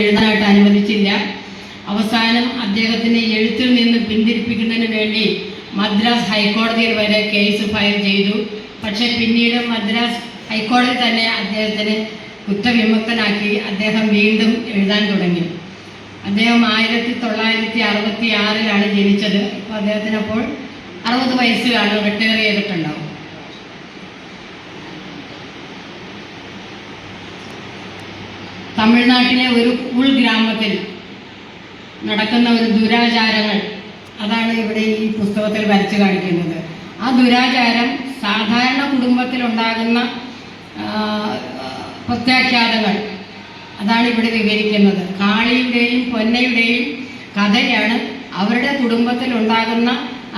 എഴുതാനായിട്ട് അനുവദിച്ചില്ല. അവസാനം അദ്ദേഹത്തിന് എഴുത്തിൽ നിന്ന് പിന്തിരിപ്പിക്കുന്നതിന് വേണ്ടി മദ്രാസ് ഹൈക്കോടതിയിൽ വരെ കേസ് ഫയൽ ചെയ്തു. പക്ഷെ പിന്നീട് മദ്രാസ് ഹൈക്കോടതി തന്നെ അദ്ദേഹത്തിന് കുറ്റവിമുക്തനാക്കി. അദ്ദേഹം വീണ്ടും എഴുതാൻ തുടങ്ങി. അദ്ദേഹം 1966 ജനിച്ചത്. ഇപ്പോൾ അദ്ദേഹത്തിന് അപ്പോൾ 60 വയസ്സിലാണ്, റിട്ടയർ ചെയ്തിട്ടുണ്ടാവും. തമിഴ്നാട്ടിലെ ഒരു ഉൾഗ്രാമത്തിൽ നടക്കുന്ന ഒരു ദുരാചാരങ്ങൾ, അതാണ് ഇവിടെ ഈ പുസ്തകത്തിൽ വരച്ചു കാണിക്കുന്നത്. ആ ദുരാചാരം സാധാരണ കുടുംബത്തിലുണ്ടാകുന്ന പ്രത്യാഘാതങ്ങൾ, അതാണ് ഇവിടെ വിവരിക്കുന്നത്. കാളിയുടെയും പൊന്നയുടെയും കഥയാണ് അവരുടെ കുടുംബത്തിൽ ഉണ്ടാകുന്ന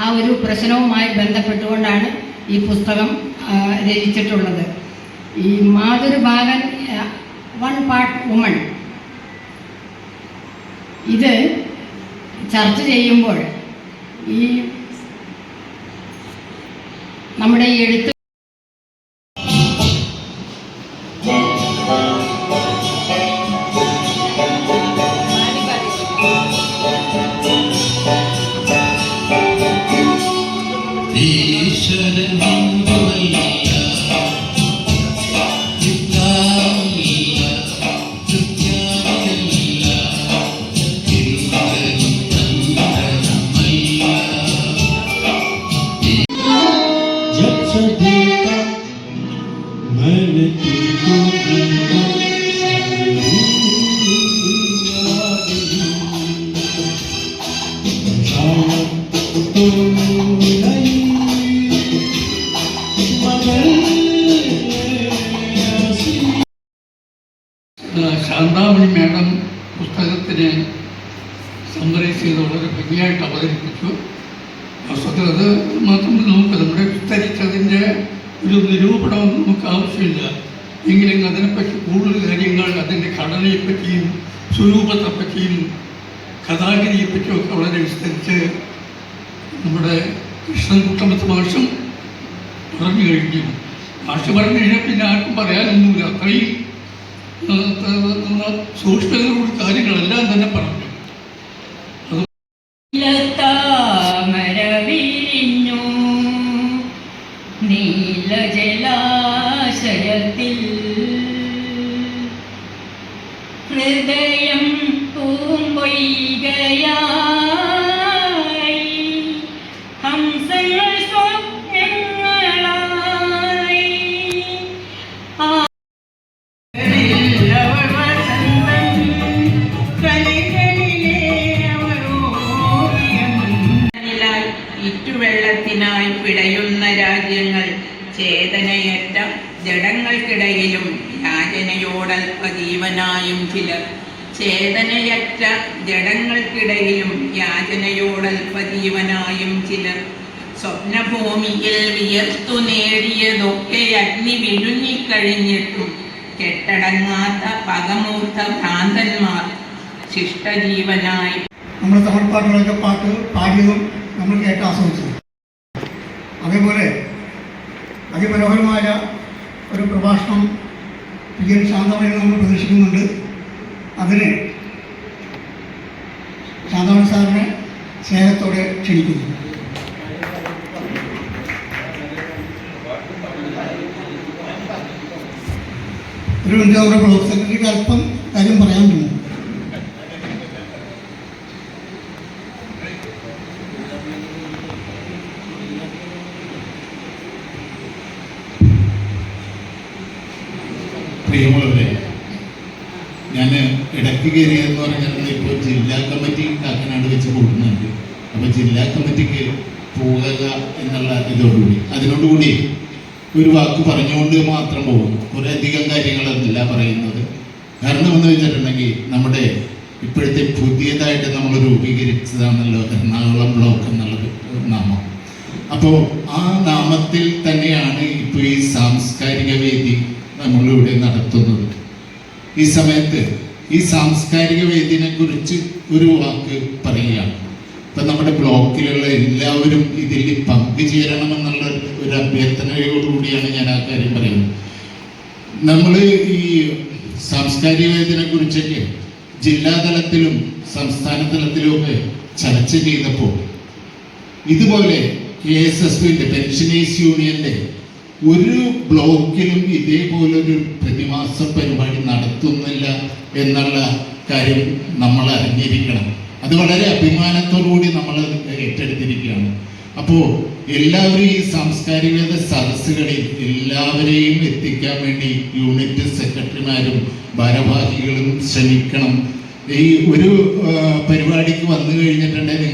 ആ ഒരു പ്രശ്നവുമായി ബന്ധപ്പെട്ടുകൊണ്ടാണ് ഈ പുസ്തകം രചിച്ചിട്ടുള്ളത്. ഈ മാതൃഭാഗൻ വൺ പാർട്ട് വുമൺ ഇത് ചർച്ച ചെയ്യുമ്പോൾ ഈ നമ്മുടെ ഈ എഴുത്ത് ശാന്താമണി മേഡം പുസ്തകത്തിനെ സമ്മറൈസ് ചെയ്ത് വളരെ ഭംഗിയായിട്ട് അവതരിപ്പിച്ചു. വസ്തുത അത് മാത്രമല്ല, നമുക്ക് നമ്മുടെ വിസ്തരിച്ചതിൻ്റെ ഒരു നിരൂപണമൊന്നും നമുക്ക് ആവശ്യമില്ല. എങ്കിലും അതിനെപ്പറ്റി കൂടുതൽ കാര്യങ്ങൾ, അതിൻ്റെ ഘടനയെപ്പറ്റിയും സ്വരൂപത്തെപ്പറ്റിയും കഥാഗതിയെപ്പറ്റിയും ഒക്കെ വളരെ വിസ്തരിച്ച് നമ്മുടെ കൃഷ്ണൻകുട്ടമത്ത് മാഷും പറഞ്ഞു കഴിഞ്ഞു. മാഷ് പറഞ്ഞു കഴിഞ്ഞാൽ പിന്നെ ആർക്കും പറയാനൊന്നുമില്ല. അത്രയും സൂക്ഷ്മതയോട് കാര്യങ്ങളെല്ലാം തന്നെ പറഞ്ഞു. നീലജലാശയത്തിൽ ഹൃദയം പൂമ്പൊയ്കയായി ഹംസ കാര്യങ്ങൾ ചേതനയറ്റ ജഡങ്ങൾക്കിടയിലും യാചനയോടൽപജീവനായും ചിലർ. ചേതനയറ്റ ജഡങ്ങൾക്കിടയിലും യാചനയോടൽപജീവനായും ചിലർ. സ്വപ്നഭൂമിയിൽ വിയർത്തു നേടിയതൊക്കെ അഗ്നി വിഴുങ്ങിക്കഴിഞ്ഞിട്ടും കെട്ടടങ്ങാത്ത പകമൂർത്ത ഭ്രാന്തന്മാർ ശിഷ്ടജീവനായി. നമ്മുടെ തമിഴ്പാട്ടുകളൊക്കെ പാടിയതും നമ്മൾ കേട്ട് ആസ്വദിച്ചത്. അതേപോലെ അതിമനോഹരമായ ഒരു പ്രഭാഷണം PN ശാന്തമണി നമ്മൾ പ്രതീക്ഷിക്കുന്നുണ്ട്. അതിന് ശാന്തമണി സാറിനെ സ്നേഹത്തോടെ ക്ഷണിക്കുന്നു. ഒരു മിനിറ്റ് നമ്മുടെ ബ്ലോക്ക് സെക്രട്ടറിക്ക് അല്പം കാര്യം പറയാനുണ്ട്. പ്രിയമുള്ളവരെ, ഞാൻ ഇടയ്ക്ക് കയറിയെന്ന് പറഞ്ഞാൽ ഇപ്പോൾ ജില്ലാ കമ്മിറ്റി കാക്കനാട് വെച്ച് കൂടുന്നുണ്ട്. അപ്പോൾ ജില്ലാ കമ്മിറ്റിക്ക് പോകുക എന്നുള്ള ഇതോടുകൂടി അതിനോടുകൂടി ഒരു വാക്ക് പറഞ്ഞുകൊണ്ട് മാത്രം പോകും. കുറേ അധികം കാര്യങ്ങളൊന്നുമില്ല പറയുന്നത്. കാരണം എന്ന് വെച്ചിട്ടുണ്ടെങ്കിൽ നമ്മുടെ ഇപ്പോഴത്തെ പുതിയതായിട്ട് നമ്മൾ രൂപീകരിച്ചതാണല്ലോ എറണാകുളം ബ്ലോക്ക് എന്നുള്ള നാമം. അപ്പോൾ ആ നാമത്തിൽ തന്നെയാണ് ഇപ്പോൾ ഈ സാംസ്കാരിക വേദി നമ്മളിവിടെ നടത്തുന്നത്. ഈ സമയത്ത് ഈ സാംസ്കാരിക വേദിനെ കുറിച്ച് ഒരു വാക്ക് പറയുകയാണ്. ഇപ്പം നമ്മുടെ ബ്ലോക്കിലുള്ള എല്ലാവരും ഇതിൽ പങ്കുചേരണമെന്നുള്ള ഒരു അഭ്യർത്ഥനയോടുകൂടിയാണ് ഞാൻ ആ കാര്യം പറയുന്നത്. നമ്മൾ ഈ സാംസ്കാരിക വേദിനെ കുറിച്ചൊക്കെ ജില്ലാതലത്തിലും സംസ്ഥാന തലത്തിലുമൊക്കെ ചർച്ച ചെയ്തപ്പോൾ ഇതുപോലെ KSSBന്റെ പെൻഷനേഴ്സ് യൂണിയന്റെ ഒരു ബ്ലോക്കിലും ഇതേപോലൊരു പ്രതിമാസ പരിപാടി നടത്തുന്നില്ല എന്നുള്ള കാര്യം നമ്മൾ അറിഞ്ഞിരിക്കണം. അത് വളരെ അഭിമാനത്തോടുകൂടി നമ്മൾ ഏറ്റെടുത്തിരിക്കുകയാണ്. അപ്പോൾ എല്ലാവരും ഈ സാംസ്കാരിക സദസ്സുകളിൽ എല്ലാവരെയും എത്തിക്കാൻ വേണ്ടി യൂണിറ്റ് സെക്രട്ടറിമാരും ഭാരവാഹികളും ശ്രമിക്കണം. ഈ ഒരു പരിപാടിക്ക് വന്നു കഴിഞ്ഞിട്ടുണ്ടെങ്കിൽ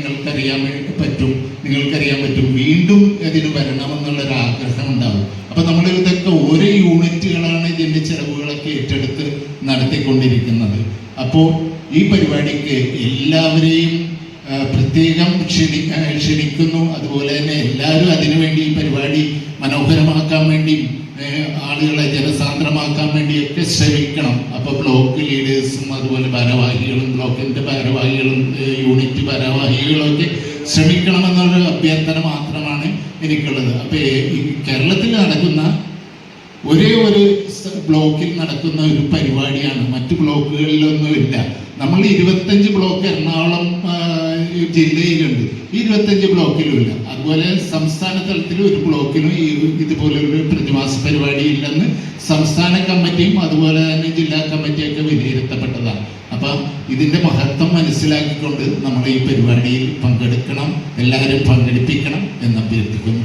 നിങ്ങൾക്കറിയാൻ പറ്റും വീണ്ടും അതിന് വരണമെന്നുള്ളൊരു ആഗ്രഹം ഉണ്ടാവും. അപ്പം നമ്മൾ ഇതൊക്കെ ഓരോ യൂണിറ്റുകളാണ് ഇതിൻ്റെ ചിലവുകളൊക്കെ ഏറ്റെടുത്ത് നടത്തിക്കൊണ്ടിരിക്കുന്നത്. അപ്പോൾ ഈ പരിപാടിക്ക് എല്ലാവരെയും പ്രത്യേകം ക്ഷണിക്കുന്നു. അതുപോലെ തന്നെ എല്ലാവരും അതിനുവേണ്ടി ഈ പരിപാടി മനോഹരമാക്കാൻ വേണ്ടി ആളുകളെ ജനസാന്ദ്രമാക്കാൻ വേണ്ടിയൊക്കെ ശ്രമിക്കണം. അപ്പോൾ ബ്ലോക്ക് ലീഡേഴ്സും അതുപോലെ ഭാരവാഹികളും ബ്ലോക്കിൻ്റെ ഭാരവാഹികളും യൂണിറ്റ് ഭാരവാഹികളൊക്കെ ശ്രമിക്കണമെന്നുള്ള അഭ്യർത്ഥന മാത്രമാണ് എനിക്കുള്ളത്. അപ്പോൾ ഈ കേരളത്തിൽ നടക്കുന്ന ഒരേ ഒരു ബ്ലോക്കിൽ നടക്കുന്ന ഒരു പരിപാടിയാണ്, മറ്റു ബ്ലോക്കുകളിലൊന്നുമില്ല. നമ്മൾ 25 ബ്ലോക്ക് എറണാകുളം ജില്ലയിലുണ്ട്, 25 ബ്ലോക്കിലുമില്ല. അതുപോലെ സംസ്ഥാന തലത്തിൽ ഒരു ബ്ലോക്കിലും ഇതുപോലൊരു പ്രതിമാസ പരിപാടി ഇല്ലെന്ന് സംസ്ഥാന കമ്മിറ്റിയും അതുപോലെ തന്നെ ജില്ലാ കമ്മിറ്റിയൊക്കെ വിലയിരുത്തപ്പെട്ടതാണ്. അപ്പം ഇതിൻ്റെ മഹത്വം മനസ്സിലാക്കിക്കൊണ്ട് നമ്മൾ ഈ പരിപാടിയിൽ പങ്കെടുക്കണം, എല്ലാവരും പങ്കെടുപ്പിക്കണം എന്ന് അഭ്യർത്ഥിക്കുന്നു.